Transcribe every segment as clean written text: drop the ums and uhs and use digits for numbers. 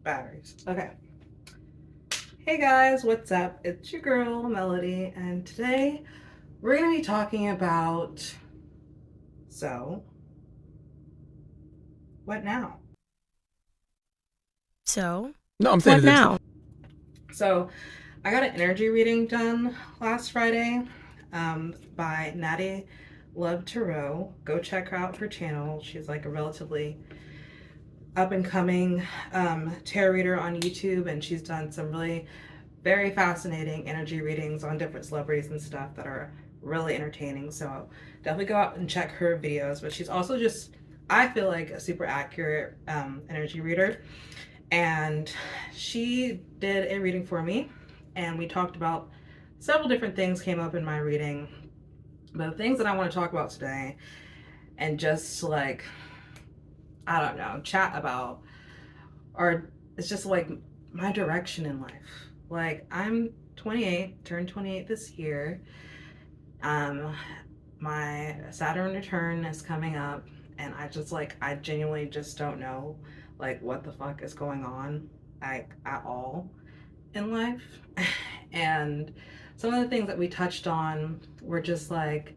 Batteries. Okay. Hey guys, what's up? It's your girl, Melody, and today we're going to be talking about so, what now? So, No, I'm saying what is this. now? So, I got an energy reading done last Friday by Natty Love Tarot. Go check her out her channel. She's like a relatively up and coming tarot reader on YouTube, and she's done some really very fascinating energy readings on different celebrities and stuff that are really entertaining. So definitely go out and check her videos. But she's also just, I feel like, a super accurate energy reader. And she did a reading for me, and we talked about several different things came up in my reading. But the things that I want to talk about today and just like, I don't know, chat about are it's just like my direction in life. Like I'm 28, turned 28 this year. Um, my Saturn return is coming up, and I genuinely just don't know like what the fuck is going on like at all in life. And some of the things that we touched on were just like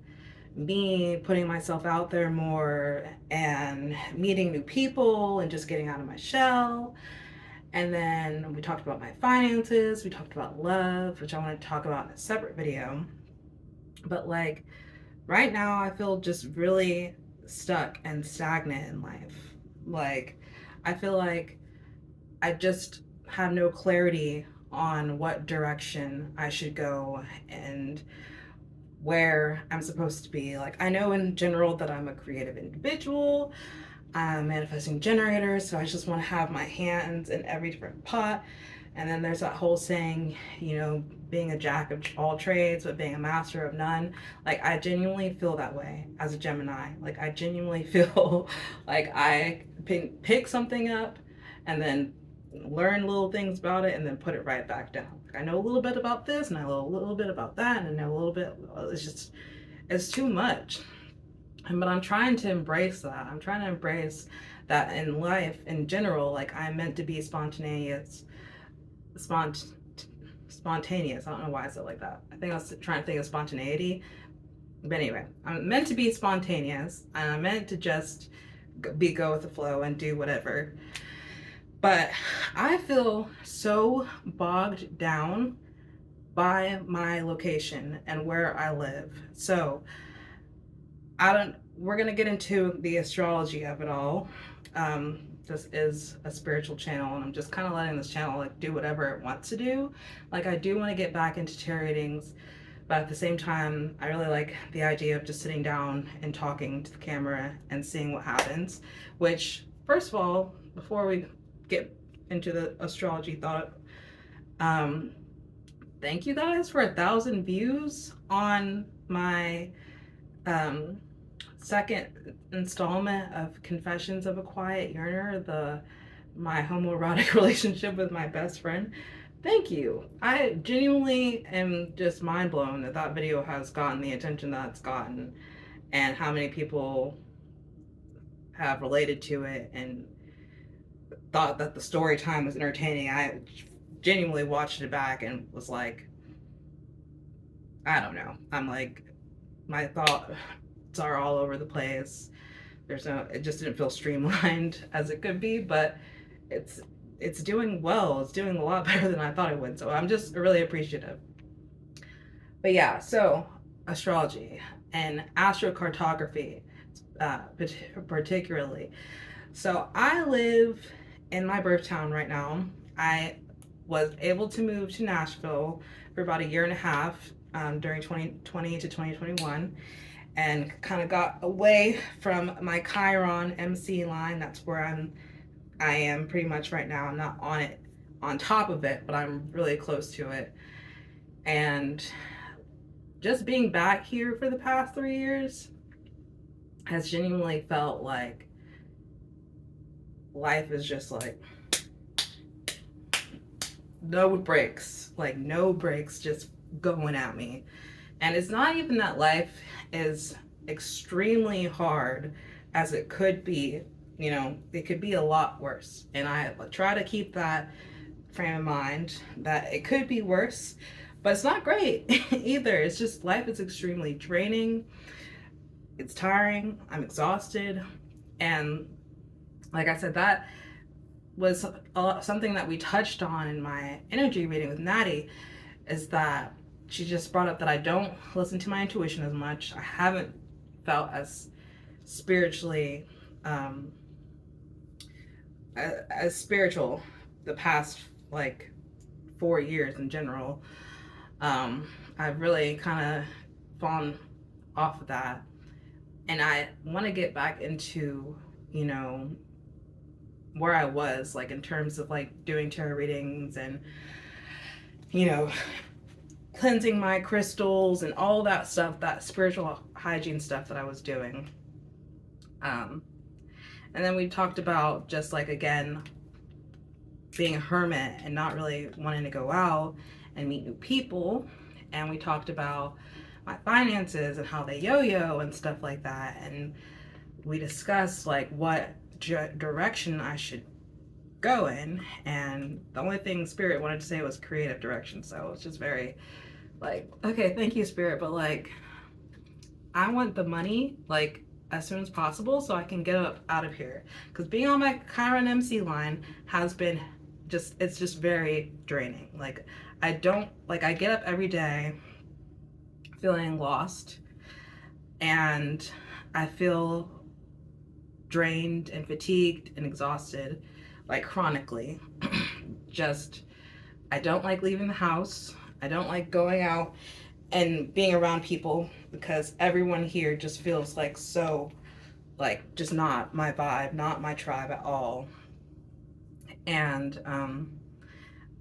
me putting myself out there more and meeting new people and just getting out of my shell. And then we talked about my finances, we talked about love, which I want to talk about in a separate video. But like right now, I feel just really stuck and stagnant in life. Like, I feel like I just have no clarity on what direction I should go and where I'm supposed to be. Like, I know in general that I'm a creative individual. I'm a manifesting generator, so I just want to have my hands in every different pot. And then there's that whole saying, being a jack of all trades, but being a master of none. Like, I genuinely feel that way as a Gemini. Like, I genuinely feel like I pick something up and then learn little things about it and then put it right back down. Like, I know a little bit about this and I know a little bit about that and I know a little bit. It's too much. But I'm trying to embrace that. I'm trying to embrace that in life in general. Like, I'm meant to be spont, spontaneous. I don't know why I said it like that. I think I was trying to think of spontaneity. But anyway, I'm meant to be spontaneous, and I'm meant to just go with the flow and do whatever. But I feel so bogged down by my location and where I live. So I don't. We're gonna get into the astrology of it all. This is a spiritual channel, and I'm just kind of letting this channel like do whatever it wants to do. Like I do want to get back into tarot readings, but at the same time, I really like the idea of just sitting down and talking to the camera and seeing what happens. Which, first of all, before we get into the astrology thought, um, thank you guys for 1,000 views on my um, second installment of Confessions of a Quiet Yearner, the my homoerotic relationship with my best friend. Thank you. I genuinely am just mind blown that that video has gotten the attention that it's gotten, and how many people have related to it and thought that the story time was entertaining. I genuinely watched it back and was like, I don't know. I'm like, my thoughts are all over the place. It just didn't feel streamlined as it could be, but it's it's doing well. It's doing a lot better than I thought it would. So I'm just really appreciative. But yeah, so astrology and astrocartography, uh, particularly. So I live in my birth town right now. I was able to move to Nashville for about a year and a half during 2020 to 2021, and kind of got away from my Chiron MC line. That's where I am pretty much right now. I'm not on it, on top of it, but I'm really close to it. And just being back here for the past 3 years has genuinely felt like life is just like no breaks, like no breaks, just going at me. And it's not even that life is extremely hard as it could be. you know, it could be a lot worse. And I try to keep that frame of mind that it could be worse, but it's not great either. It's just life is extremely draining. It's tiring. I'm exhausted. And like I said, that was something that we touched on in my energy reading with Natty, is that she just brought up that I don't listen to my intuition as much. I haven't felt as spiritually as spiritual the past like 4 years in general. I've really kind of fallen off of that, and I want to get back into, you know, where I was, like in terms of like doing tarot readings and, you know, cleansing my crystals and all that stuff, that spiritual hygiene stuff that I was doing. And then we talked about just like, again, being a hermit and not really wanting to go out and meet new people. And we talked about my finances and how they yo-yo and stuff like that. And we discussed like what direction I should go in. And the only thing Spirit wanted to say was creative direction. So it's just very like, okay, thank you, Spirit. But like, I want the money like as soon as possible so I can get out of here. Because being on my Chiron MC line has been just, it's just very draining. Like I get up every day feeling lost, and I feel drained and fatigued and exhausted, like chronically. Just, I don't like leaving the house. I don't like going out and being around people because everyone here just feels like so, like just not my vibe, not my tribe at all. And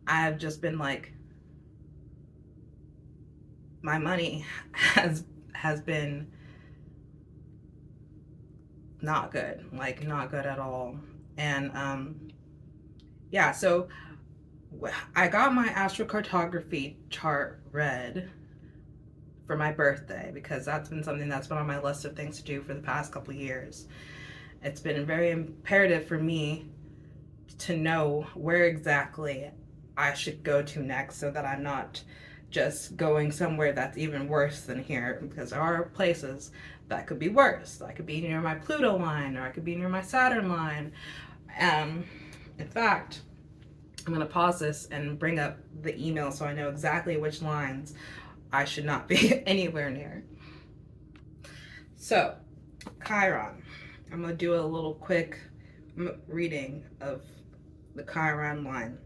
I've just been like, my money has been not good, like not good at all. And yeah, so I got my astrocartography chart read for my birthday because that's been something that's been on my list of things to do for the past couple of years. It's been very imperative for me to know where exactly I should go to next so that I'm not just going somewhere that's even worse than here, because there are places that could be worse. I could be near my Pluto line, or I could be near my Saturn line. In fact, I'm going to pause this and bring up the email so I know exactly which lines I should not be anywhere near. So, Chiron. I'm going to do a little quick reading of the Chiron line.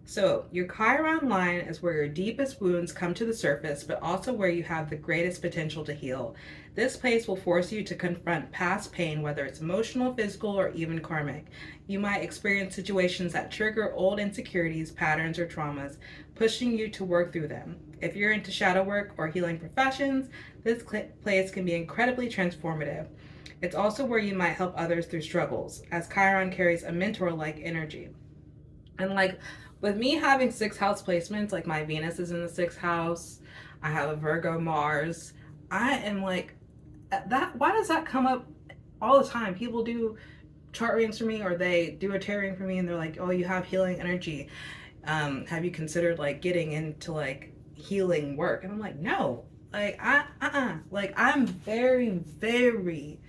So, your Chiron line is where your deepest wounds come to the surface, but also where you have the greatest potential to heal. This place will force you to confront past pain, whether it's emotional, physical, or even karmic. You might experience situations that trigger old insecurities, patterns, or traumas, pushing you to work through them. If you're into shadow work or healing professions, this place can be incredibly transformative. It's also where you might help others through struggles, as Chiron carries a mentor-like energy. And like, with me having 6th house placements, like my Venus is in the 6th house, I have a Virgo Mars, I am like, that, why does that come up all the time? People do chart readings for me, or they do a tarot reading for me, and they're like, oh, you have healing energy. Have you considered like getting into like healing work? And I'm like, no, like like I'm very, very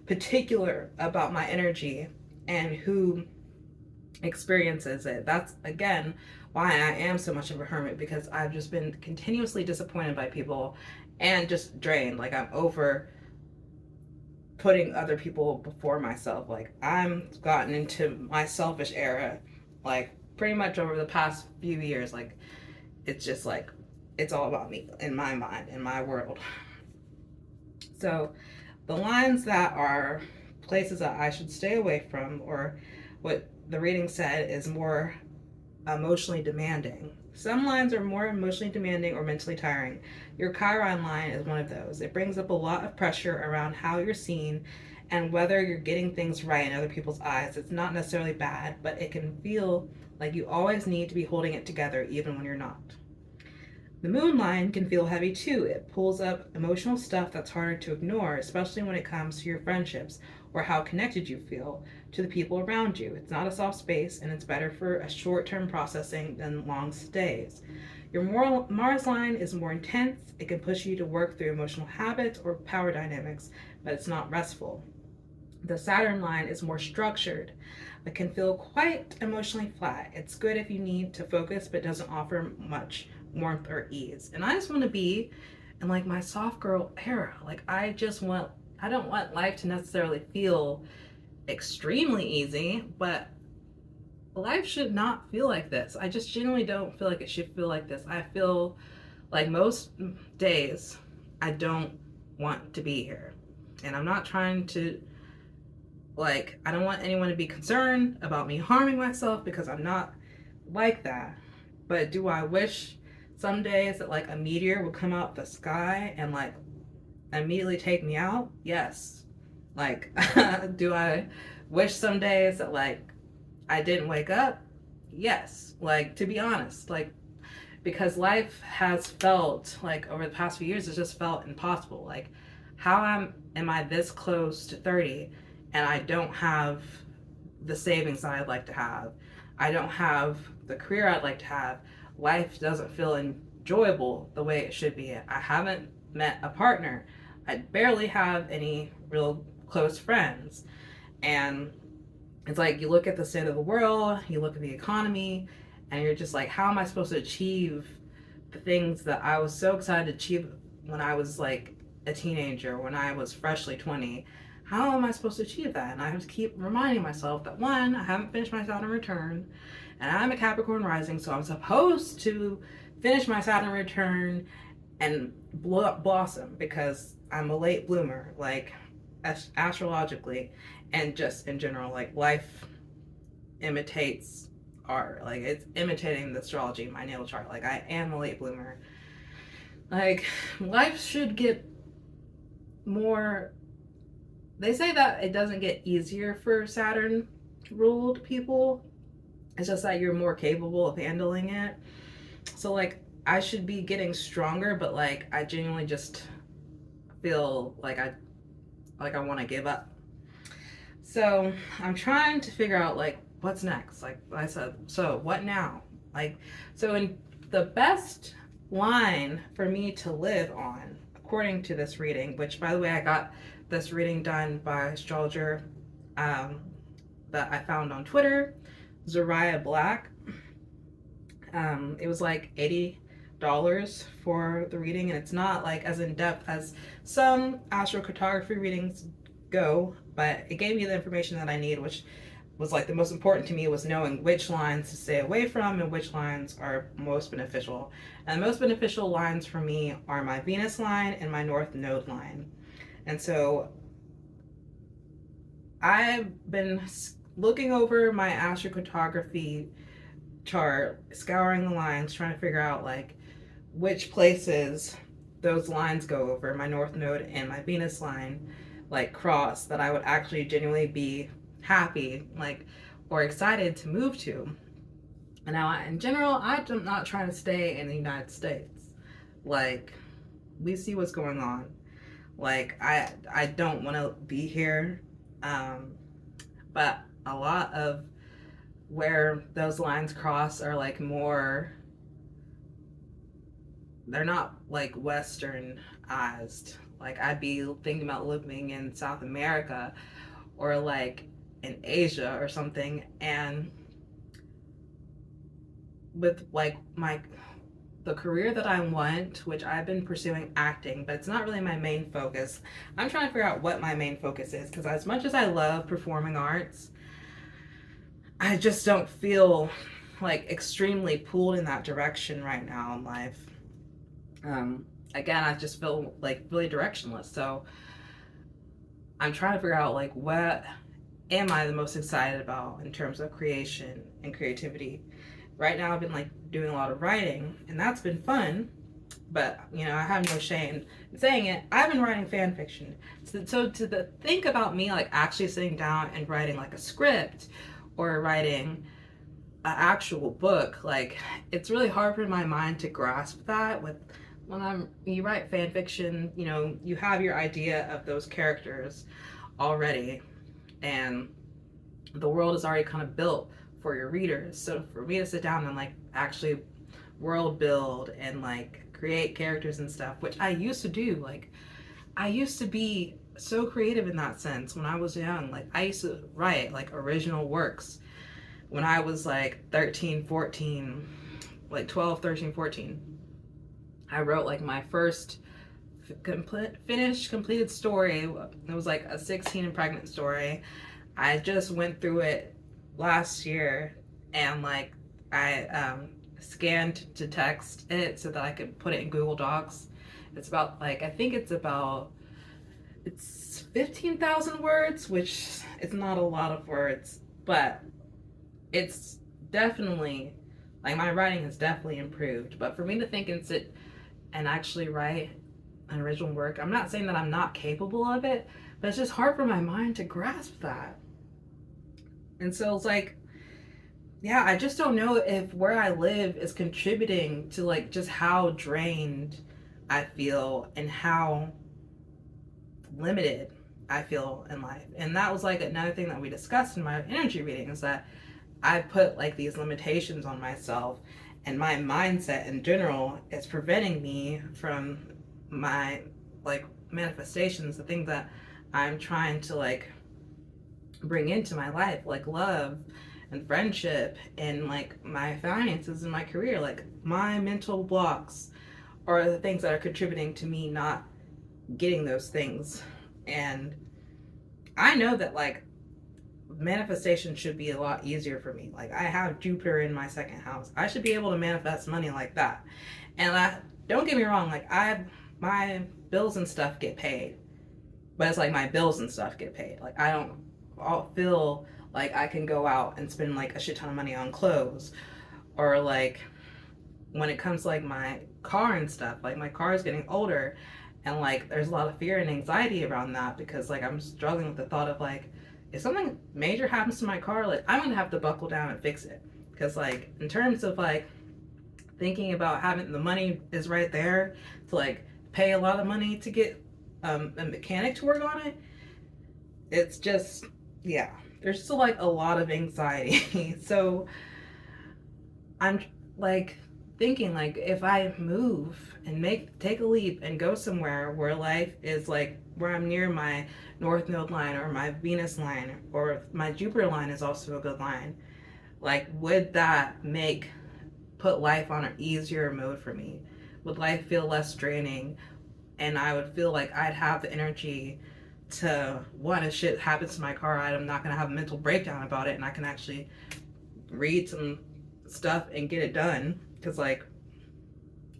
particular about my energy and who experiences it. That's again why I am so much of a hermit, because I've just been continuously disappointed by people and just drained. Like I'm over putting other people before myself. Like I'm gotten into my selfish era, like pretty much over the past few years. Like it's just like, it's all about me in my mind, in my world. So the lines that are places that I should stay away from, or what the reading said is more emotionally demanding. Some lines are more emotionally demanding or mentally tiring. Your Chiron line is one of those. It brings up a lot of pressure around how you're seen and whether you're getting things right in other people's eyes. It's not necessarily bad, but it can feel like you always need to be holding it together even when you're not. The moon line can feel heavy too. It pulls up emotional stuff that's harder to ignore, especially when it comes to your friendships or how connected you feel to the people around you. It's not a soft space, and it's better for a short-term processing than long stays. Your moral Mars line is more intense. It can push you to work through emotional habits or power dynamics, but it's not restful. The Saturn line is more structured, but can feel quite emotionally flat. It's good if you need to focus, but doesn't offer much warmth or ease. And I just want to be in like my soft girl era. Like I don't want life to necessarily feel extremely easy, but life should not feel like this. I just genuinely don't feel like it should feel like this. I feel like most days I don't want to be here. And I'm not trying to, like, I don't want anyone to be concerned about me harming myself, because I'm not like that. But do I wish some days that like a meteor would come out the sky and like immediately take me out? Yes. Like, do I wish some days that like I didn't wake up? Yes. Like, to be honest, like, because life has felt like over the past few years, it's just felt impossible. Like, how am I this close to 30 and I don't have the savings that I'd like to have? I don't have the career I'd like to have. Life doesn't feel enjoyable the way it should be. I haven't met a partner. I barely have any real close friends. And it's like you look at the state of the world, you look at the economy, and you're just like, how am I supposed to achieve the things that I was so excited to achieve when I was like a teenager, when I was freshly 20? How am I supposed to achieve that? And I have to keep reminding myself that, one, I haven't finished my Saturn return, and I'm a Capricorn rising, so I'm supposed to finish my Saturn return and blossom, because I'm a late bloomer, like astrologically, and just in general, like life imitates art. Like it's imitating the astrology in my natal chart. Like I am a late bloomer. Like life should get more. They say that it doesn't get easier for Saturn ruled people. It's just that you're more capable of handling it. So like I should be getting stronger, but like I genuinely just feel like I want to give up. So I'm trying to figure out like what's next. Like I said, so what now? Like, so in the best line for me to live on, according to this reading, which by the way, I got this reading done by astrologer that I found on Twitter, Zariah Black. It was like $80 for the reading, and it's not like as in depth as some astrocartography readings go, but it gave me the information that I need, which was like the most important to me, was knowing which lines to stay away from and which lines are most beneficial. And the most beneficial lines for me are my Venus line and my North Node line. And so I've been looking over my astrocartography chart, scouring the lines, trying to figure out like which places those lines go over, my North Node and my Venus line, like cross, that I would actually genuinely be happy, like, or excited to move to. And now in general, I'm not trying to stay in the United States. Like, we see what's going on. Like, I don't want to be here. But a lot of where those lines cross are like more, they're not like westernized. Like I'd be thinking about living in South America or like in Asia or something. And with like the career that I want, which I've been pursuing acting, but it's not really my main focus. I'm trying to figure out what my main focus is, because as much as I love performing arts, I just don't feel like extremely pulled in that direction right now in life. Again, I just feel like really directionless. So I'm trying to figure out like what am I the most excited about in terms of creation and creativity. Right now I've been like doing a lot of writing, and that's been fun, but you know, I have no shame in saying it. I've been writing fan fiction. So to think about me like actually sitting down and writing like a script or writing an actual book, like it's really hard for my mind to grasp that. With when you write fan fiction, you know, you have your idea of those characters already, and the world is already kind of built for your readers. So for me to sit down and like actually world build and like create characters and stuff, which I used to do, like I used to be so creative in that sense when I was young. Like I used to write like original works when I was like 13, 14, like 12, 13, 14. I wrote like my first completed story. It was like a 16 and pregnant story. I just went through it last year, and like I scanned to text it so that I could put it in Google Docs. It's about like, I think it's 15,000 words, which is not a lot of words, but it's definitely, like my writing has definitely improved. But for me to think and sit and actually write an original work, I'm not saying that I'm not capable of it, but it's just hard for my mind to grasp that. And so it's like, yeah, I just don't know if where I live is contributing to like just how drained I feel and how limited I feel in life. And that was like another thing that we discussed in my energy reading, is that I put like these limitations on myself, and my mindset in general is preventing me from my like manifestations, the things that I'm trying to like bring into my life, like love and friendship and like my finances and my career. Like my mental blocks are the things that are contributing to me not getting those things. And I know that like manifestation should be a lot easier for me. Like I have Jupiter in my second house. I should be able to manifest money like that. And don't get me wrong, like my bills and stuff get paid, but it's like my bills and stuff get paid. Like I don't feel like I can go out and spend like a shit ton of money on clothes, or like when it comes to like my car and stuff, like my car is getting older, and like there's a lot of fear and anxiety around that, because like I'm struggling with the thought of like, if something major happens to my car, like I'm gonna have to buckle down and fix it. Because like in terms of like thinking about having the money is right there to like pay a lot of money to get a mechanic to work on it, it's just, yeah, there's still like a lot of anxiety. So I'm like thinking like, if I move and take a leap and go somewhere where life is like, where I'm near my North Node line or my Venus line, or my Jupiter line is also a good line, like would that put life on an easier mode for me? Would life feel less draining? And I would feel like I'd have the energy to, one, if shit happens to my car, I'm not gonna have a mental breakdown about it, and I can actually read some stuff and get it done. Because like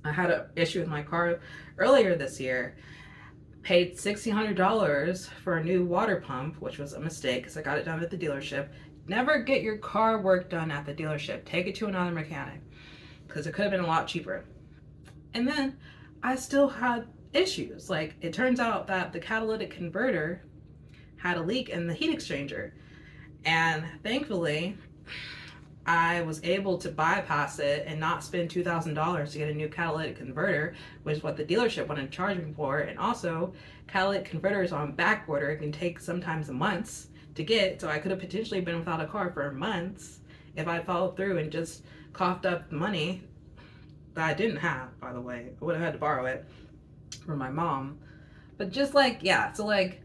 I had an issue with my car earlier this year, paid $1,600 for a new water pump, which was a mistake because I got it done at the dealership. Never get your car work done at the dealership. Take it to another mechanic, because it could have been a lot cheaper. And then I still had issues. Like it turns out that the catalytic converter had a leak in the heat exchanger, and thankfully I was able to bypass it and not spend $2,000 to get a new catalytic converter, which is what the dealership wanted to charge me for. And also, catalytic converters on back order can take sometimes months to get, so I could have potentially been without a car for months if I followed through and just coughed up the money that I didn't have, by the way. I would have had to borrow it from my mom. But just like, yeah, so like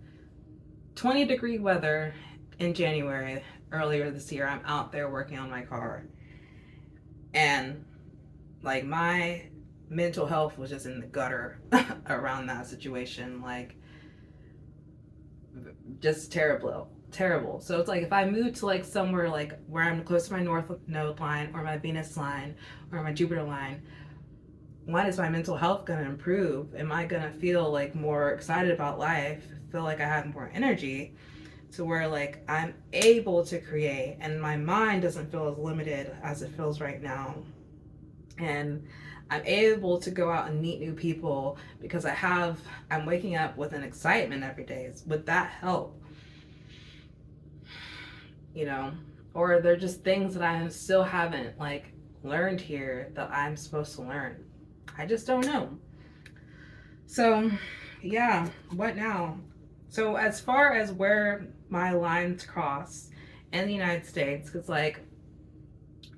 20-degree weather in January earlier this year, I'm out there working on my car, and like my mental health was just in the gutter around that situation. Like just terrible. So it's like, if I move to like somewhere like where I'm close to my North Node line or my Venus line or my Jupiter line, when is my mental health going to improve? Am I going to feel like more excited about life, feel like I have more energy, to where like I'm able to create and my mind doesn't feel as limited as it feels right now, and I'm able to go out and meet new people because I'm waking up with an excitement every day? Would that help? You know, or they're just things that I still haven't like learned here that I'm supposed to learn. I just don't know. So yeah, what now? So as far as where my lines cross in the United States, because like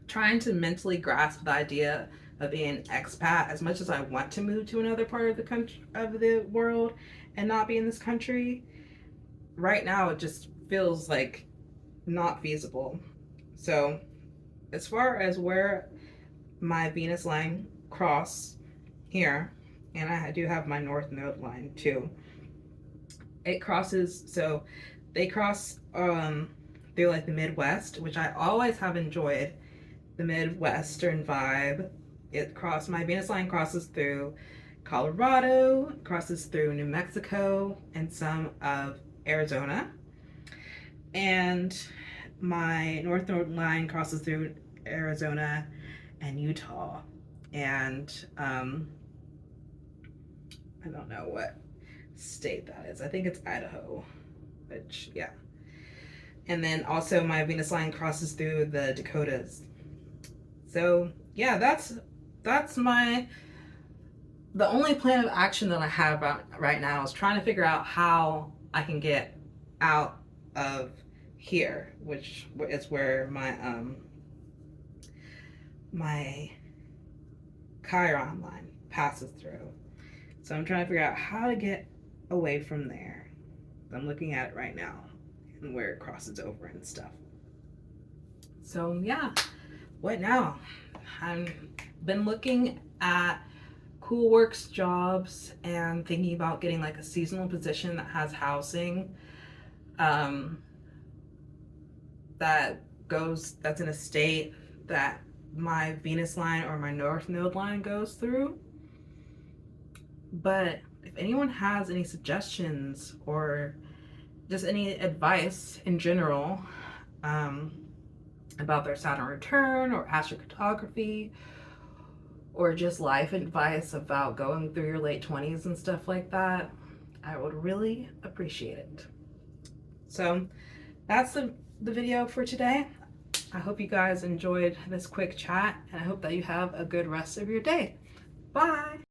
trying to mentally grasp the idea of being an expat, as much as I want to move to another part of the country, of the world, and not be in this country, right now it just feels like not feasible. So as far as where my Venus line cross here, and I do have my North Node line too, it crosses, so they cross through like the Midwest, which I always have enjoyed, the Midwestern vibe. My Venus line crosses through Colorado, crosses through New Mexico, and some of Arizona. And my North Node line crosses through Arizona and Utah. And I don't know what state that is. I think it's Idaho, which, yeah. And then also my Venus line crosses through the Dakotas. So yeah, that's the only plan of action that I have right now is trying to figure out how I can get out of here, which is where my Chiron line passes through. So I'm trying to figure out how to get away from there. I'm looking at it right now and where it crosses over and stuff. So yeah, what now? I've been looking at cool works jobs and thinking about getting like a seasonal position that has housing that's in a state that my Venus line or my North Node line goes through. But if anyone has any suggestions or just any advice in general about their Saturn return or astrocartography, or just life advice about going through your late 20s and stuff like that, I would really appreciate it. So that's the video for today. I hope you guys enjoyed this quick chat, and I hope that you have a good rest of your day. Bye!